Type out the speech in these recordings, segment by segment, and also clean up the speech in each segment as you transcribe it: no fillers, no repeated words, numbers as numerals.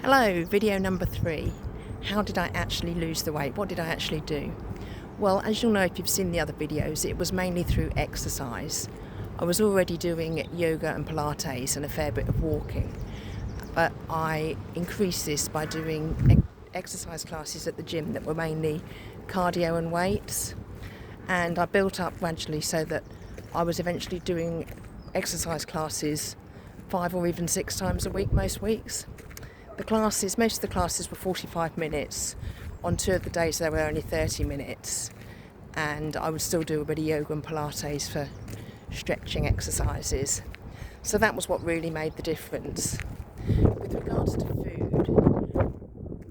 Hello, video number 3. How did I actually lose the weight? What did I actually do? Well, as you'll know if you've seen the other videos, it was mainly through exercise. I was already doing yoga and Pilates and a fair bit of walking, but I increased this by doing exercise classes at the gym that were mainly cardio and weights, and I built up gradually so that I was eventually doing exercise classes 5 or even 6 times a week most weeks. Most of the classes were 45 minutes. On 2 of the days they were only 30 minutes, and I would still do a bit of yoga and Pilates for stretching exercises. So that was what really made the difference. With regards to food,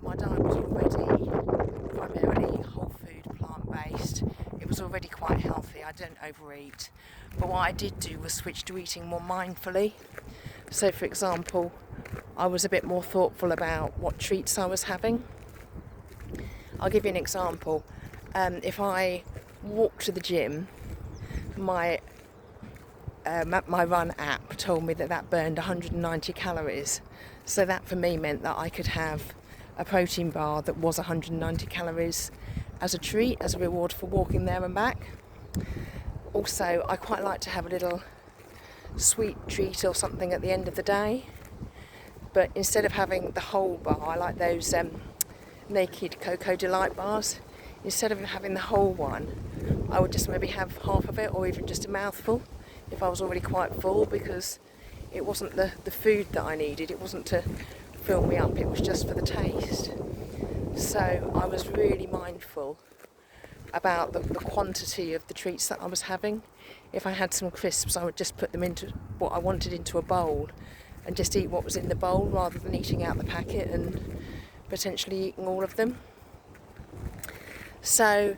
my diet was already primarily whole food, plant-based. It was already quite healthy. I don't overeat. But what I did do was switch to eating more mindfully. So for example, I was a bit more thoughtful about what treats I was having. I'll give you an example. If I walk to the gym, my run app told me that burned 190 calories. So that for me meant that I could have a protein bar that was 190 calories as a treat, as a reward for walking there and back. Also, I quite like to have a little sweet treat or something at the end of the day. But instead of having the whole bar, I like those Naked Cocoa Delight bars. Instead of having the whole one, I would just maybe have half of it or even just a mouthful if I was already quite full, because it wasn't the food that I needed. It wasn't to fill me up, it was just for the taste. So I was really mindful about the quantity of the treats that I was having. If I had some crisps, I would just put them into what I wanted into a bowl and just eat what was in the bowl rather than eating out the packet and potentially eating all of them. So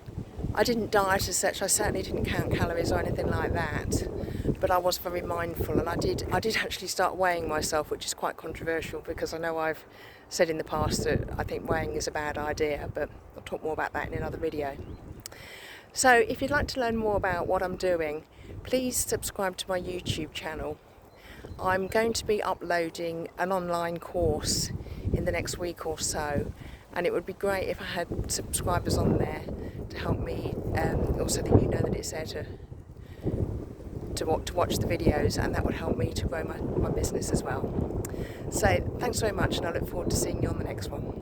I didn't diet as such. I certainly didn't count calories or anything like that, but I was very mindful, and I did actually start weighing myself, which is quite controversial because I know I've said in the past that I think weighing is a bad idea, but I'll talk more about that in another video. So if you'd like to learn more about what I'm doing, please subscribe to my YouTube channel. I'm going to be uploading an online course in the next week or so, and it would be great if I had subscribers on there to help me, also that you know that it's there to watch the videos, and that would help me to grow my business as well. So thanks very much, and I look forward to seeing you on the next one.